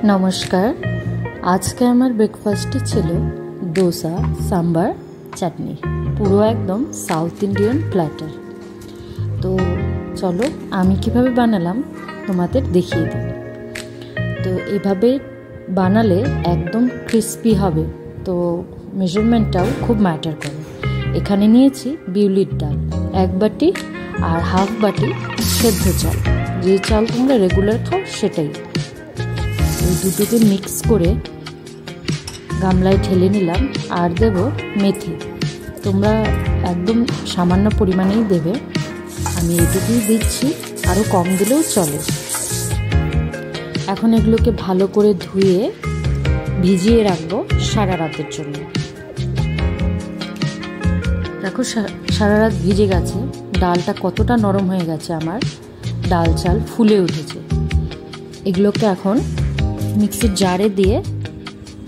নমস্কার। আজকে আমার ব্রেকফাস্টে ছিল ডোসা, সাম্বার, চাটনি, পুরো একদম সাউথ ইন্ডিয়ান প্ল্যাটার। তো চলো আমি কিভাবে বানালাম তোমাদের দেখিয়ে দিই। তো এভাবে বানালে একদম ক্রিস্পি হবে, তো মেজারমেন্টটাও খুব ম্যাটার করে। এখানে নিয়েছি বিউলির ডাল 1 বাটি আর হাফ বাটি সেদ্ধ চাল, যে চাল তোমরা রেগুলার খাও সেটাই। এই দুটোকে মিক্স করে গামলায় ঢেলে নিলাম। আর দেব মেথি, তোমরা একদম সামান্য পরিমাণেই দেবে, আমি এটুকুই দিচ্ছি, আরও কম দিলেও চলে। এখন এগুলোকে ভালো করে ধুয়ে ভিজিয়ে রাখবো সারা রাতের জন্য। দেখো সারা রাত ভিজে গেছে, ডালটা কতটা নরম হয়ে গেছে, আমার ডাল চাল ফুলে উঠেছে। এগুলোকে এখন মিক্সির জারে দিয়ে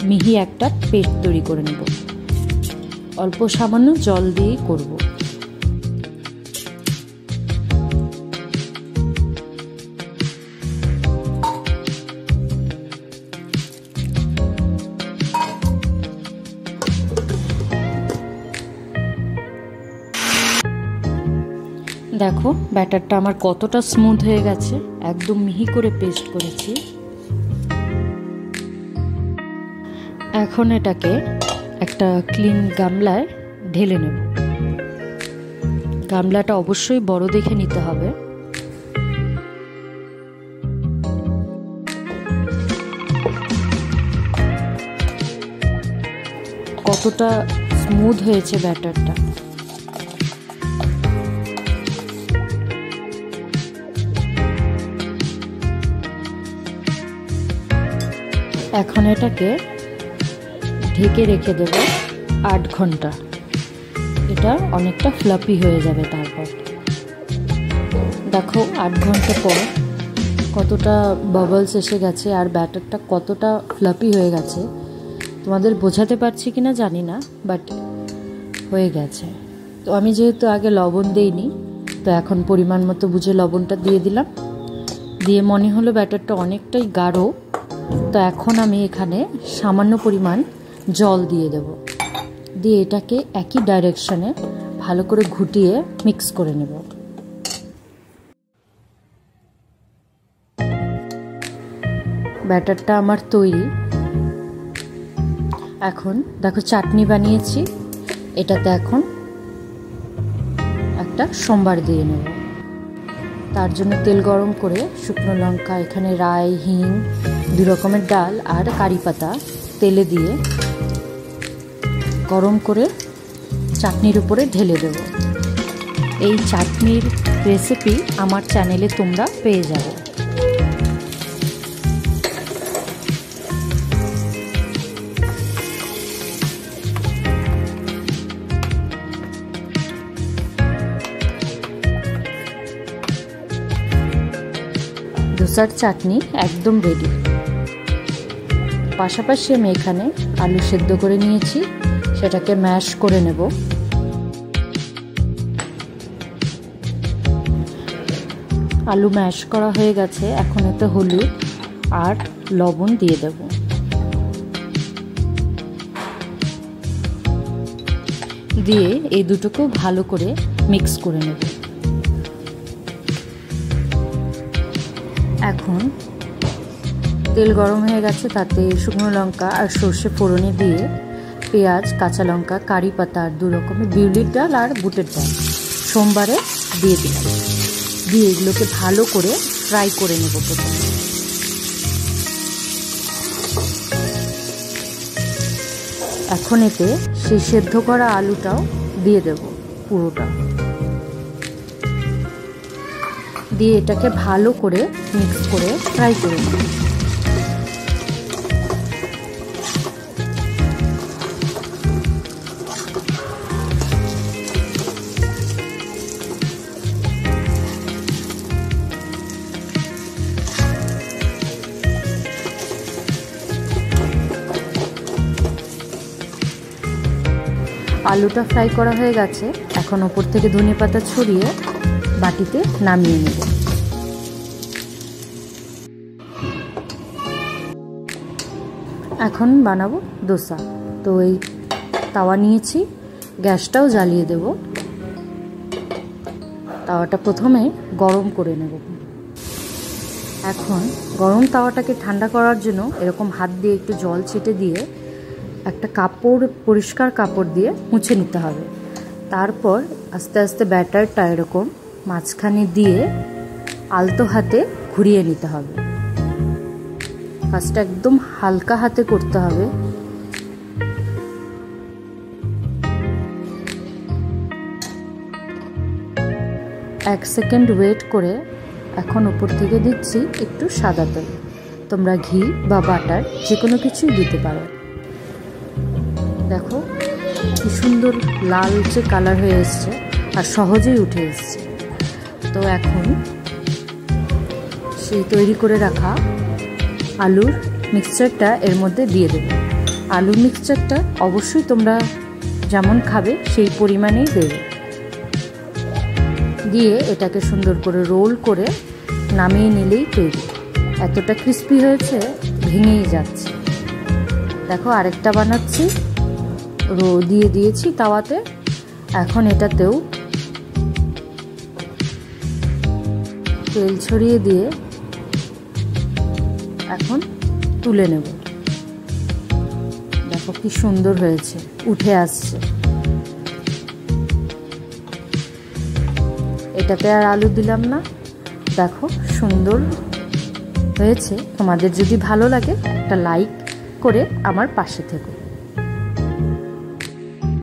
মিহি একটা পেস্ট তৈরি করে নেব। অল্প সামান্য জল দিয়েই করব। দেখো ব্যাটারটা আমার কতটা স্মুথ হয়ে গেছে, একদম মিহি করে পেস্ট করেছি। এখন এটাকে একটা ক্লিন গামলায় ঢেলে নেব। গামলাটা অবশ্যই বড় দেখে নিতে হবে। কতটা স্মুথ হয়েছে ব্যাটারটা। এখন এটাকে ঢেকে রেখে দেব 8 ঘন্টা। এটা অনেকটা ফ্লাপি হয়ে যাবে। তারপর দেখো 8 ঘন্টা পর কতটা বাবলস এসে গেছে আর ব্যাটারটা কতটা ফ্লাপি হয়ে গেছে। তোমাদের বোঝাতে পারছি কিনা জানি না, বাট হয়ে গেছে। তো আমি যেহেতু আগে লবণ দেইনি, তো এখন পরিমাণ মতো বুঝে লবণটা দিয়ে দিলাম। দিয়ে মনে হলো ব্যাটারটা অনেকটাই গাঢ়, তো এখন আমি এখানে সামান্য পরিমাণ জল দিয়ে দেব। দিয়ে এটাকে একই ডাইরেকশনে ভালো করে ঘুটিয়ে মিক্স করে নেব। ব্যাটারটা আমার তৈরি। এখন দেখো চাটনি বানিয়েছি, এটাতে এখন একটা সম্বার দিয়ে নেব। তার জন্য তেল গরম করে শুকনো লঙ্কা, এখানে রাই, হিং, 2 রকমের ডাল আর কারি পাতা তেলে দিয়ে গরম করে চাটনির উপরে ঢেলে দেব। এই চাটনির রেসিপি আমার চ্যানেলে তোমরা পেয়ে যাবে। ধোসার চাটনি একদম রেডি। পাশাপাশি আমি এখানে আলু সেদ্ধ করে নিয়েছি, সেটাকে ম্যাশ করে নেব। আলু ম্যাশ করা হয়ে গেছে, এখন এতে হলুদ আর লবণ দিয়ে দেব। দিয়ে এই দুটোকেও ভালো করে মিক্স করে নেব। এখন তেল গরম হয়ে গেছে, তাতে শুকনো লঙ্কা আর সর্ষে ফোড়নে দিয়ে পেঁয়াজ, কাঁচা লঙ্কা, কারি পাতা আর 2 রকমের বিউলির ডাল আর বুটের ডাল সোমবারে দিয়ে দিলাম। দিয়ে এগুলোকে ভালো করে ফ্রাই করে নেব প্রথমে। এখন এতে সেই সেদ্ধ করা আলুটাও দিয়ে দেব পুরোটা। দিয়ে এটাকে ভালো করে মিক্স করে ফ্রাই করে নেব। আলুটা ফ্রাই করা হয়ে গেছে, এখন ওপর থেকে ধনেপাতা ছড়িয়ে বাটিতে নামিয়ে নেব। এখন বানাবো দোসা। তো এই তাওয়া নিয়েছি, গ্যাসটাও জ্বালিয়ে দেব। তাওয়াটা প্রথমে গরম করে নেব। এখন গরম তাওয়াটাকে ঠান্ডা করার জন্য এরকম হাত দিয়ে একটু জল ছিটে দিয়ে একটা কাপড়, পরিষ্কার কাপড় দিয়ে মুছে নিতে হবে। তারপর আস্তে আস্তে ব্যাটারটা এরকম মাঝখানে দিয়ে আলতো হাতে ঘুরিয়ে নিতে হবে। ফার্স্টে একদম হালকা হাতে করতে হবে। এক সেকেন্ড ওয়েট করে এখন উপর থেকে দিচ্ছি একটু সাদা তেল। তোমরা ঘি বা বাটার যে কোনো কিছুই দিতে পারো। দেখো কি সুন্দর লালচে কালার হয়ে এসছে আর সহজেই উঠে এসছে। তো এখন সেই তৈরি করে রাখা আলুর মিক্সচারটা এর মধ্যে দিয়ে দেবে। আলুর মিক্সচারটা অবশ্যই তোমরা যেমন খাবে সেই পরিমাণেই দেবে। দিয়ে এটাকে সুন্দর করে রোল করে নামিয়ে নিলেই তৈরি। এতটা ক্রিস্পি হয়েছে ভেঙেই যাচ্ছে। দেখো আরেকটা বানাচ্ছি, দিয়ে দিয়েছি তাওয়াতে। এখন এটাতেও তেল ছড়িয়ে দিয়ে এখন তুলে নেব। দেখো কি সুন্দর হয়েছে, উঠে আসছে। এটাতে আর আলু দিলাম না। দেখো সুন্দর হয়েছে। তোমাদের যদি ভালো লাগে একটা লাইক করে আমার পাশে থেকো।